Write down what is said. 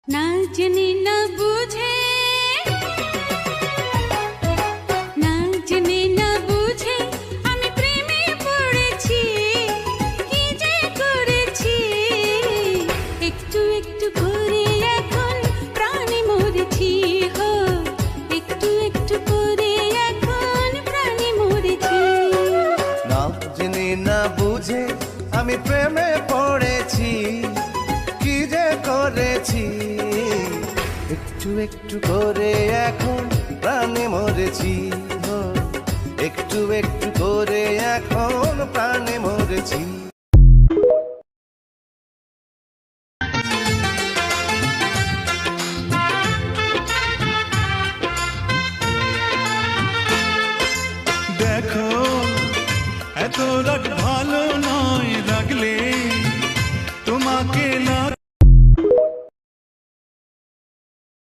না জেনে না বুঝে, না জেনে না বুঝে আমি প্রেমে পড়েছি, কি যে করেছি। একটু একটু করে এখন প্রাণে মরেছি, হো একটু একটু করে এখন প্রাণে মরেছি। না জেনে না বুঝে আমি প্রেমে পড়েছি, কি যে করেছি। একটু একটু করে এখন প্রাণে মরেছি, একটু একটু করে এখন প্রাণে মরেছি।